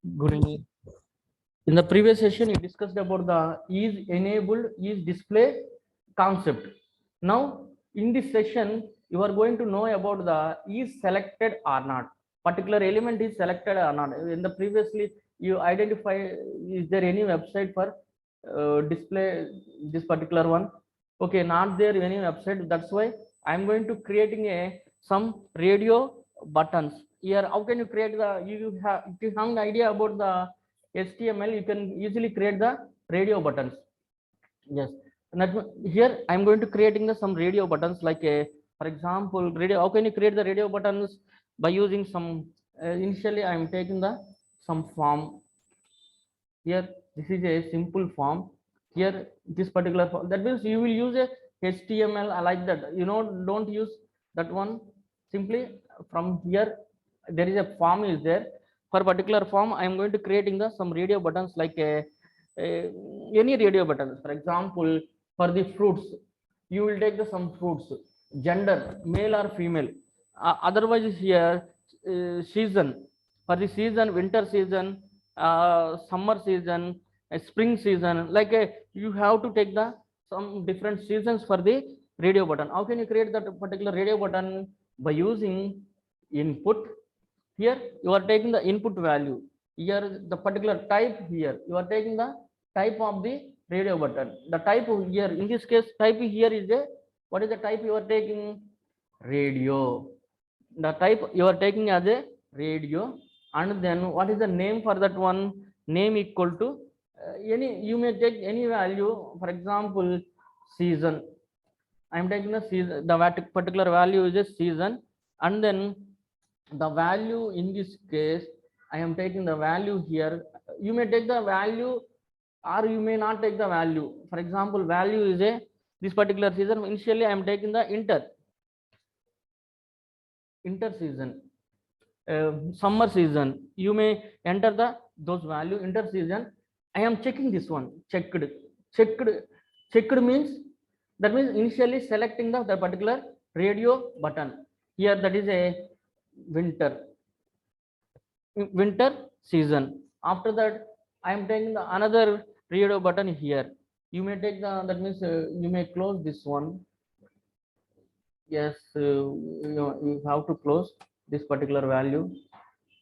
Good evening. In the previous session, we discussed about the is enabled, is display concept. Now, in this session, you are going to know about the is selected or not. Particular element is selected or not. In the previously, you identify is there any website for display this particular one? Okay, not there any website. That's why I'm going to creating a some radio buttons here. How can you create the? If you have an idea about the HTML, you can easily create the radio buttons. Yes, here I'm going to creating the some radio buttons like a, for example, radio. How can you create the radio buttons by using some? Initially, I'm taking the some form here. This is a simple form. Here, this particular form. That means you will use a HTML like that. You know, don't use that one. Simply from here, there is a form is there. For particular form, I am going to creating the some radio buttons like a any radio buttons. For example, for the fruits, you will take the some fruits, gender, male or female. Otherwise, here season, for the season, winter season, summer season, spring season. Like you have to take the some different seasons for the radio button. How can you create that particular radio button? By using input. Here you are taking the input value. Here the particular type, here you are taking the type of the radio button. The type here, in this case, type here is a, what is the type you are taking? Radio. The type you are taking as a radio, and then what is the name for that one? Name equal to any, you may take any value. For example, season. I am taking the season, the particular value is a season, and then the value in this case, I am taking the value here. You may take the value or you may not take the value. For example, value is a, this particular season. Initially, I am taking the inter season. Summer season, you may enter the those value. Inter season, I am checking this one. Checked means, that means initially selecting the particular radio button. Here that is a winter season. After that, I am taking the another radio button here. You may take the, that means you may close this one. Yes, you have to close this particular value.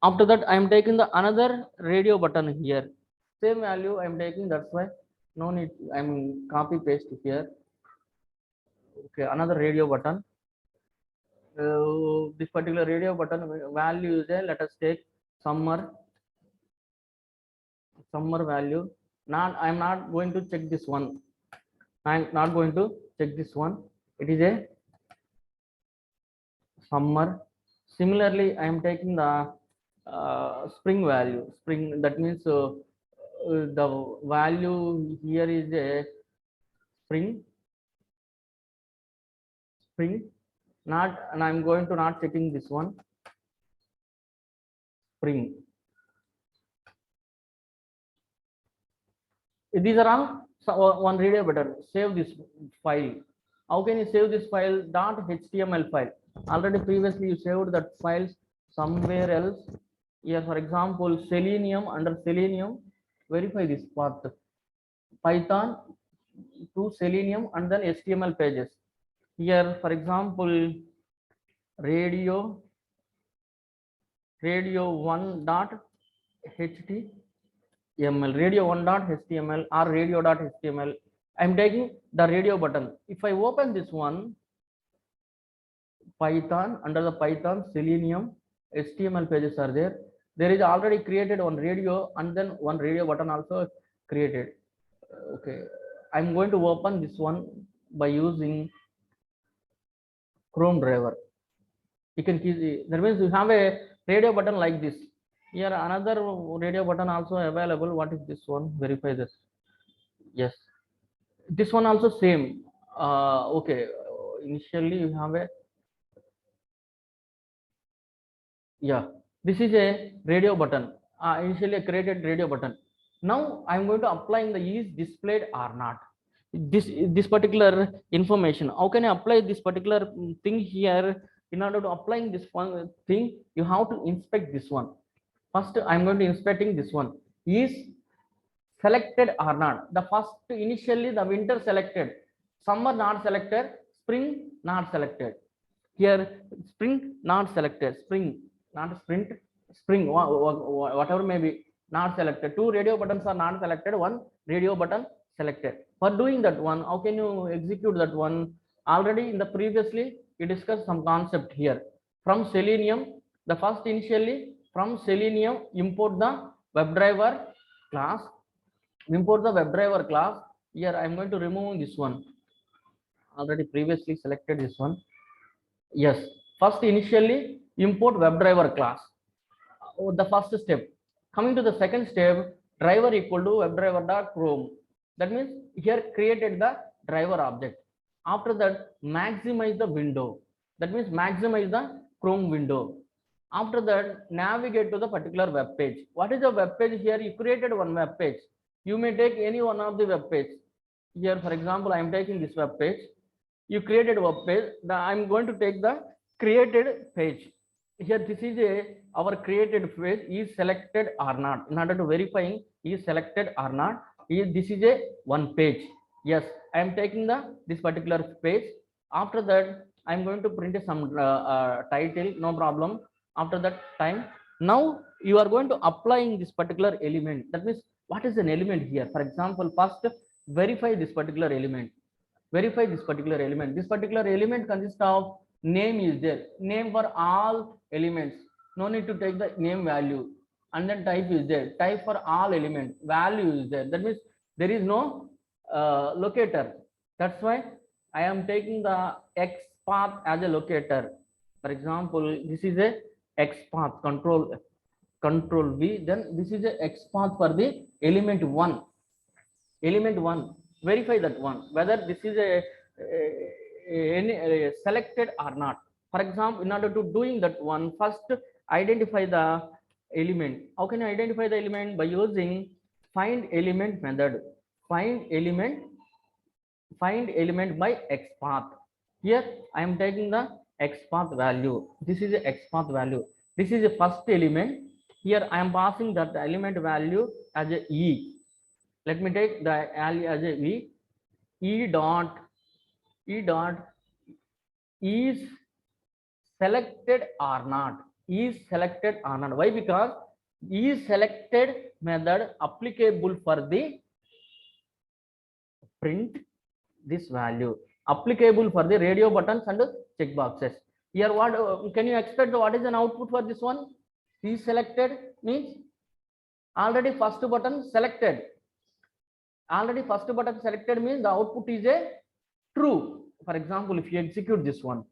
After that, I am taking the another radio button here. Same value I am taking. That's why no need. I'm copy paste here. Okay, another radio button. This particular radio button value is a, let us take summer value. Not, I'm not going to check this one. I'm not going to check this one. It is a summer. Similarly, I am taking the spring value. Spring, that means the value here is a spring. Not, and I'm going to not checking this one. Spring. These are all one radio button. Save this file. How can you save this file? .html file. Already previously you saved that files somewhere else. Here, for example, Selenium, under Selenium, verify this part. Python to Selenium and then HTML pages. Here, for example, radio 1.html, radio 1.html or radio.html. I'm taking the radio button. If I open this one, Python, under the Python, Selenium, HTML pages are there. There is already created one radio and then one radio button also created. Okay, I'm going to open this one by using Chrome driver. You can see, that means you have a radio button like this. Here another radio button also available. What is this one? Verify this. Yes, this one also same. Okay, initially you have a, yeah, this is a radio button. Initially a created radio button. Now I'm going to apply in the is displayed or not. This particular information. How can I apply this particular thing here? In order to applying this one thing, you have to inspect this one. First I'm going to inspecting this one is selected or not. The first initially the winter selected, summer not selected, spring not selected. Here spring not selected, spring not sprint, spring whatever may be not selected. Two radio buttons are not selected, one radio button selected. For doing that one, how can you execute that one? Already in the previously we discussed some concept here. From Selenium, the first initially from Selenium import the WebDriver class, import the WebDriver class. Here I am going to remove this one, already previously selected this one. Yes, first initially import WebDriver class. The first step. Coming to the second step, driver equal to WebDriver.Chrome. That means here created the driver object. After that, maximize the window. That means maximize the Chrome window. After that, navigate to the particular web page. What is the web page? Here you created one web page. You may take any one of the web page. Here, for example, I am taking this web page. You created a web page. I'm going to take the created page. Here this is our created page is selected or not. In order to verifying is selected or not, this is a one page. Yes, I am taking the this particular page. After that, I am going to print some title, no problem. After that time, now you are going to applying this particular element. That means what is an element here? For example, first verify this particular element. Verify this particular element. This particular element consists of name is there, name for all elements, no need to take the name value. And then type is there, type for all elements, value is there. That means there is no locator. That's why I am taking the X path as a locator. For example, this is a X path, control V. Then this is a X path for the element 1. Element 1, verify that one whether this is a selected or not. For example, in order to doing that one, first identify the element. How can you identify the element? By using find element method. Find element by X path. Here I am taking the X path value. This is a X path value. This is the first element. Here I am passing that element value as a E. Let me take the value as a V. E dot is selected or not. Is selected or not. Why? Because is selected method applicable for the print this value, applicable for the radio buttons and check boxes. Here what can you expect? What is an output for this one? Is selected means already first button selected. Already first button selected means the output is a true. For example, if you execute this one,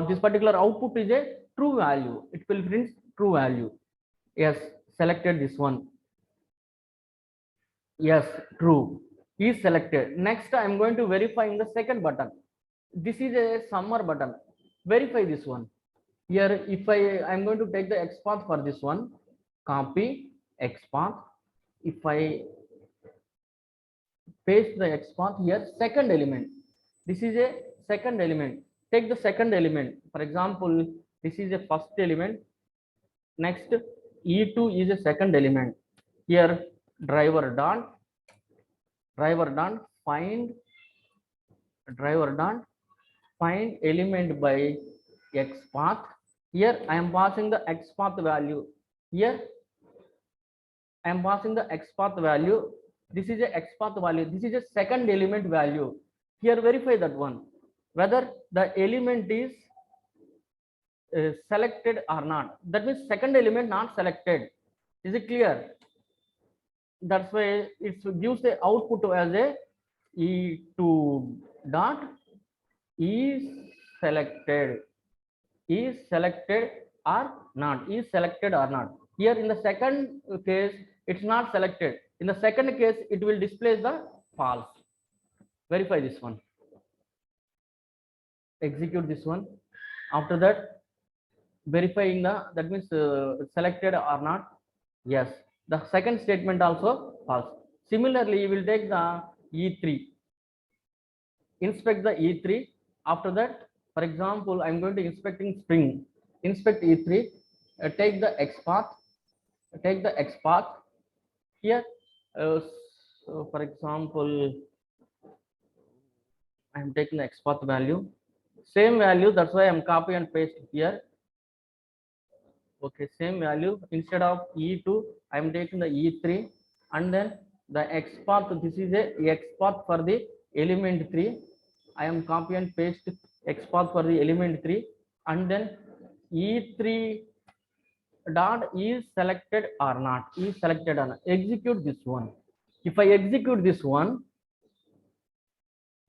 this particular output is a true value. It will print true value. Yes, selected this one. Yes, true. Is selected. Next, I am going to verify in the second button. This is a summer button. Verify this one. Here, if I am going to take the X path for this one, copy X path. If I paste the X path here, second element. This is a second element. Take the second element. For example, this is a first element. Next, E2 is a second element. Here, driver dot find element by X path. Here I am passing the X path value. Here I am passing the X path value. This is a X path value. This is a second element value. Here verify that one, whether the element is selected or not. That means second element not selected. Is it clear? That's why it gives the output as a E2 dot is selected or not, is selected or not. Here in the second case it's not selected. In the second case it will display the false. Verify this one, execute this one. After that, verifying that means selected or not. Yes, the second statement also false. Similarly, you will take the E3, inspect the E3. After that, for example, I'm going to inspecting spring. Inspect E3, take the X path. take the X path here. So for example, I am taking the X path value, same value. That's why I'm copy and paste here. Okay, same value. Instead of E2, I am taking the E3, and then the X path. This is a X path for the element 3. I am copy and paste X path for the element 3, and then E3 dot is selected or not, is selected or not. Execute this one. If I execute this one,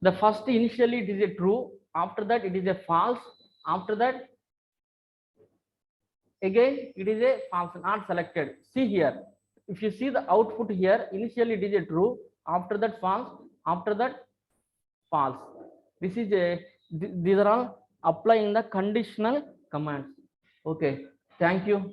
the first initially it is a true, after that it is a false, after that again it is a false, not selected. See here, if you see the output here, initially it is a true, after that false, after that false. This is a, these are all applying the conditional commands. Okay, thank you.